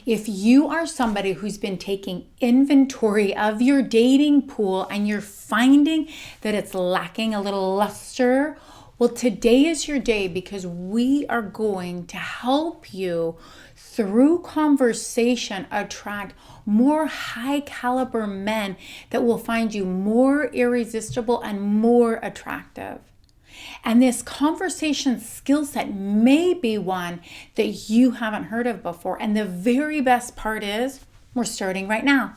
If you are somebody who's been taking inventory of your dating pool and you're finding that it's lacking a little luster, well, today is your day, because we are going to help you through conversation attract more high caliber men that will find you more irresistible and more attractive. And this conversation skill set may be one that you haven't heard of before. And the very best part is we're starting right now.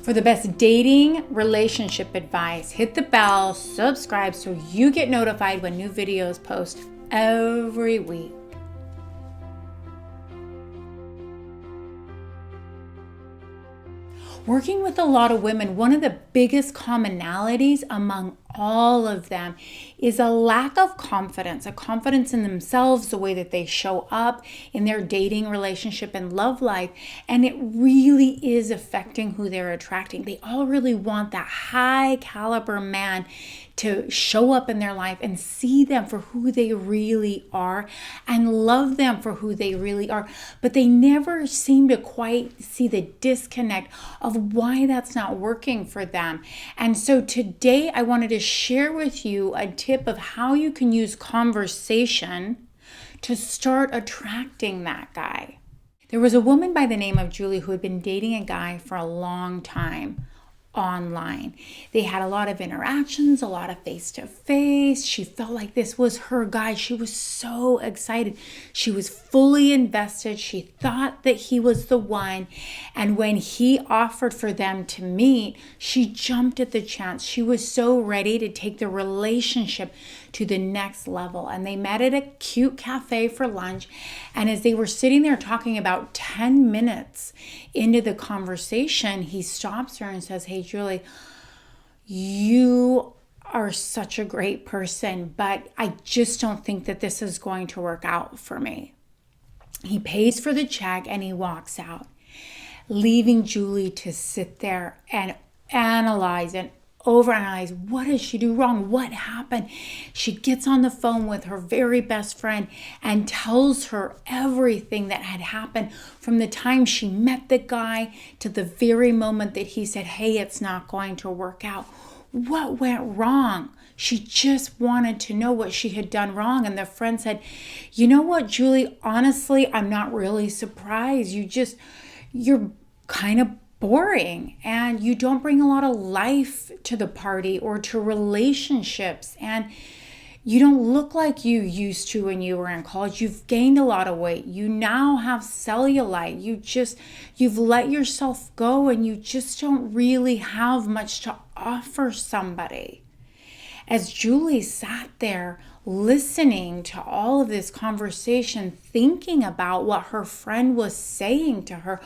For the best dating relationship advice, hit the bell, subscribe so you get notified when new videos post every week. Working with a lot of women, one of the biggest commonalities among all of them is a lack of confidence, a confidence in themselves, the way that they show up in their dating relationship and love life. And it really is affecting who they're attracting. They all really want that high caliber man to show up in their life and see them for who they really are and love them for who they really are. But they never seem to quite see the disconnect of why that's not working for them. And so today I wanted to share with you a tip of how you can use conversation to start attracting that guy. There was a woman by the name of Julie who had been dating a guy for a long time online. They had a lot of interactions, a lot of face-to-face. She felt like this was her guy. She was so excited. She was fully invested. She thought that he was the one. And when he offered for them to meet, she jumped at the chance. She was so ready to take the relationship to the next level. And they met at a cute cafe for lunch. And as they were sitting there talking, about 10 minutes into the conversation, he stops her and says, "Hey, Julie, you are such a great person, but I just don't think that this is going to work out for me." He pays for the check and he walks out, leaving Julie to sit there and analyze and overanalyze. What did she do wrong? What happened? She gets on the phone with her very best friend and tells her everything that had happened from the time she met the guy to the very moment that he said, "Hey, it's not going to work out." What went wrong? She just wanted to know what she had done wrong. And the friend said, "You know what, Julie, honestly, I'm not really surprised. You're kind of boring and you don't bring a lot of life to the party or to relationships, and you don't look like you used to when you were in college. You've gained a lot of weight. You now have cellulite. You've let yourself go and you just don't really have much to offer somebody." As Julie sat there listening to all of this conversation, thinking about what her friend was saying to her,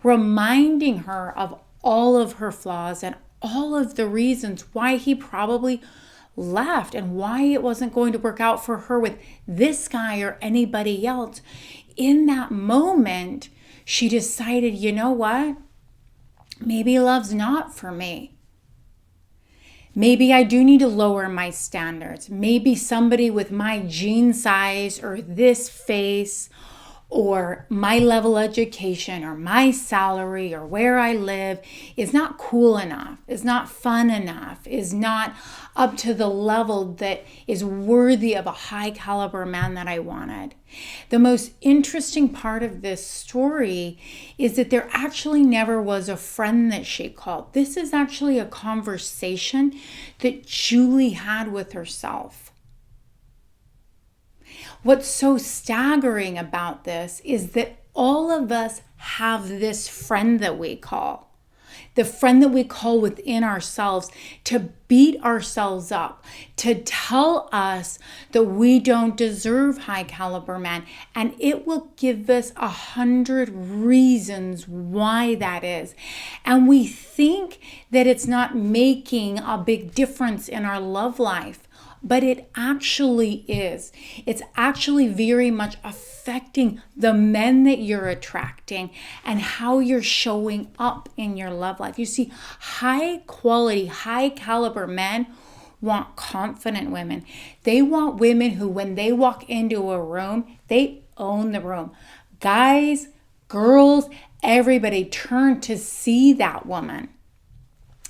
reminding her of all of her flaws and all of the reasons why he probably left and why it wasn't going to work out for her with this guy or anybody else. In that moment, she decided, you know what? Maybe love's not for me. Maybe I do need to lower my standards. Maybe somebody with my jean size or this face or my level of education or my salary or where I live is not cool enough, is not fun enough, is not up to the level that is worthy of a high caliber man that I wanted. The most interesting part of this story is that there actually never was a friend that she called. This is actually a conversation that Julie had with herself. What's so staggering about this is that all of us have this friend that we call. The friend that we call within ourselves to beat ourselves up, to tell us that we don't deserve high caliber men. And it will give us 100 reasons why that is. And we think that it's not making a big difference in our love life. but it actually is. It's actually very much affecting the men that you're attracting and how you're showing up in your love life. You see, high quality, high caliber men want confident women. They want women who, when they walk into a room, they own the room. Guys, girls, everybody turn to see that woman.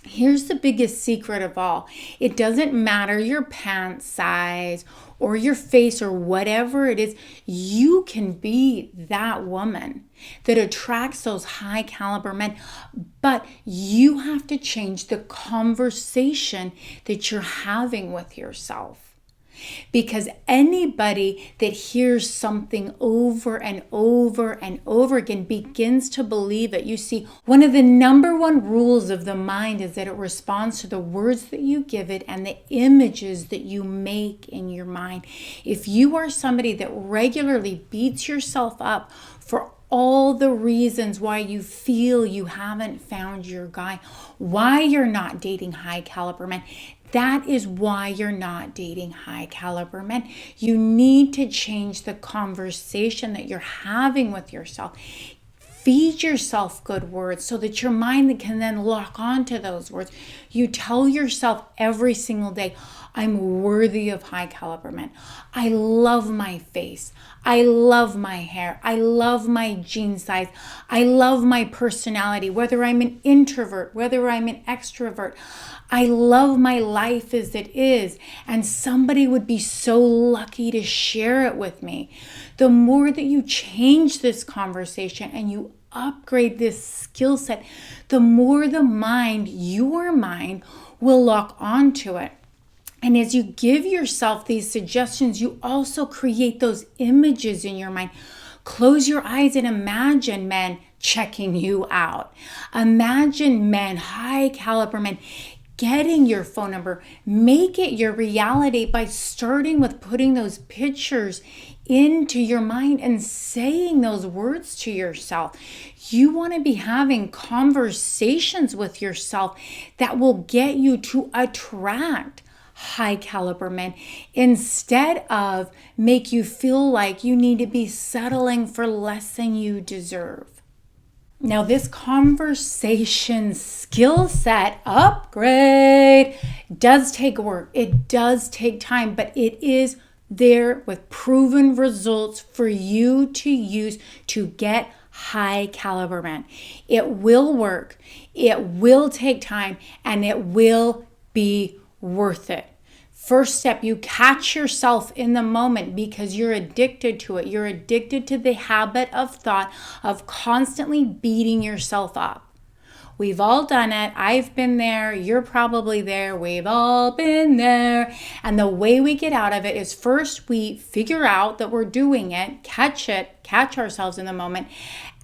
Here's the biggest secret of all. It doesn't matter your pant size or your face or whatever it is. You can be that woman that attracts those high caliber men. But you have to change the conversation that you're having with yourself. Because anybody that hears something over and over and over again begins to believe it. You see, one of the number one rules of the mind is that it responds to the words that you give it and the images that you make in your mind. If you are somebody that regularly beats yourself up for all the reasons why you feel you haven't found your guy, why you're not dating high caliber men, that is why you're not dating high caliber men. You need to change the conversation that you're having with yourself. Feed yourself good words so that your mind can then lock onto those words. You tell yourself every single day, I'm worthy of high caliber men. I love my face. I love my hair. I love my jean size. I love my personality, whether I'm an introvert, whether I'm an extrovert. I love my life as it is, and somebody would be so lucky to share it with me. The more that you change this conversation and you upgrade this skill set, the more the mind, your mind, will lock onto it. And as you give yourself these suggestions, you also create those images in your mind. Close your eyes and imagine men checking you out. Imagine men, high caliber men, getting your phone number. Make it your reality by starting with putting those pictures into your mind and saying those words to yourself. You want to be having conversations with yourself that will get you to attract high caliber men instead of make you feel like you need to be settling for less than you deserve. Now, this conversation skill set upgrade does take work. It does take time, but it is there with proven results for you to use to get high caliber men. It will work. It will take time, and it will be worth it. First step, you catch yourself in the moment because you're addicted to it. You're addicted to the habit of thought of constantly beating yourself up. We've all done it. I've been there. You're probably there. We've all been there. And the way we get out of it is first we figure out that we're doing it, catch ourselves in the moment,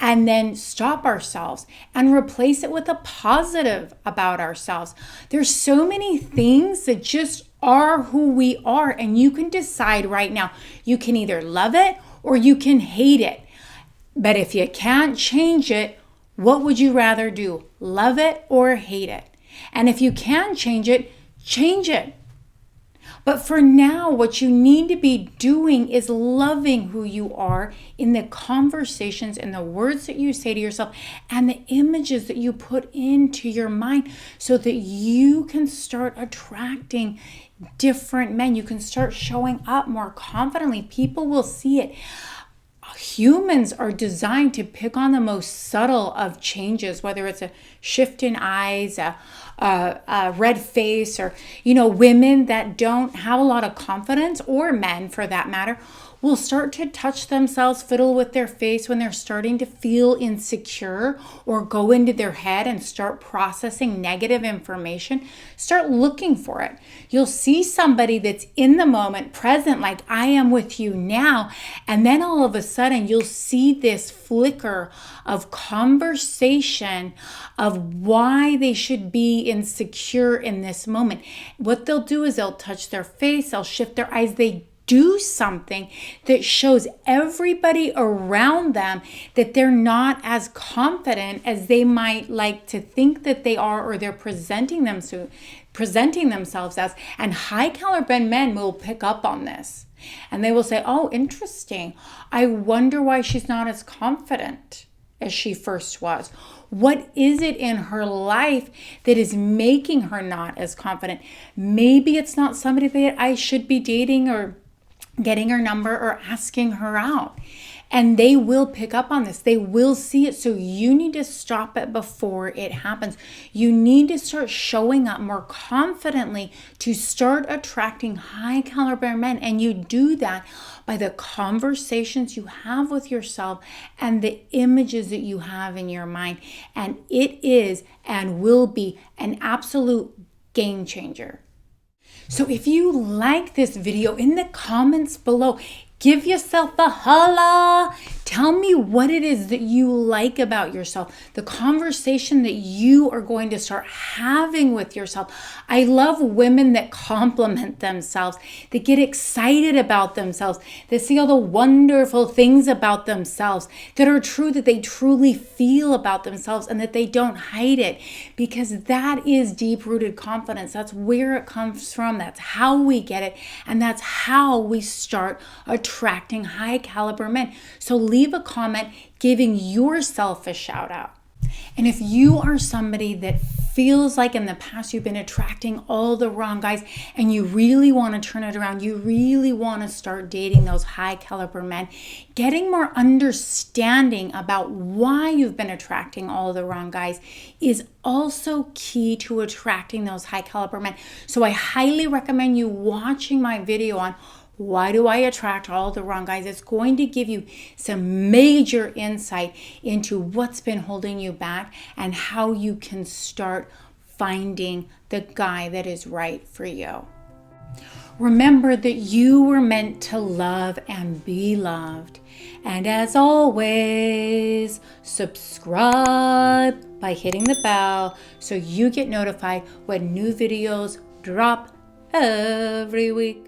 and then stop ourselves and replace it with a positive about ourselves. There's so many things that just are who we are, and you can decide right now. You can either love it or you can hate it. But if you can't change it, what would you rather do? Love it or hate it? And if you can change it, change it. But for now, what you need to be doing is loving who you are in the conversations and the words that you say to yourself and the images that you put into your mind so that you can start attracting different men. You can start showing up more confidently. People will see it. Humans are designed to pick on the most subtle of changes, whether it's a shift in eyes, a red face, or, women that don't have a lot of confidence, or men for that matter, will start to touch themselves, fiddle with their face when they're starting to feel insecure or go into their head and start processing negative information. Start looking for it. You'll see somebody that's in the moment, present, like I am with you now, and then all of a sudden you'll see this flicker of conversation of why they should be insecure in this moment. What they'll do is they'll touch their face, they'll shift their eyes, they do something that shows everybody around them that they're not as confident as they might like to think that they are, or they're presenting presenting themselves as. And high caliber men will pick up on this. And they will say, oh, interesting. I wonder why she's not as confident as she first was. What is it in her life that is making her not as confident? Maybe it's not somebody that I should be dating or getting her number or asking her out. And they will pick up on this. They will see it. So you need to stop it before it happens. You need to start showing up more confidently to start attracting high caliber men. And you do that by the conversations you have with yourself and the images that you have in your mind. And it is and will be an absolute game changer. So if you like this video, in the comments below, give yourself a holla. Tell me what it is that you like about yourself, the conversation that you are going to start having with yourself. I love women that compliment themselves, that get excited about themselves, that see all the wonderful things about themselves that are true, that they truly feel about themselves and that they don't hide it, because that is deep-rooted confidence. That's where it comes from. That's how we get it. And that's how we start attracting high caliber men. So leave a comment giving yourself a shout out. And if you are somebody that feels like in the past you've been attracting all the wrong guys and you really want to turn it around, you really want to start dating those high caliber men, getting more understanding about why you've been attracting all the wrong guys is also key to attracting those high caliber men. So I highly recommend you watching my video on why do I attract all the wrong guys? It's going to give you some major insight into what's been holding you back and how you can start finding the guy that is right for you. Remember that you were meant to love and be loved. And as always, subscribe by hitting the bell so you get notified when new videos drop every week.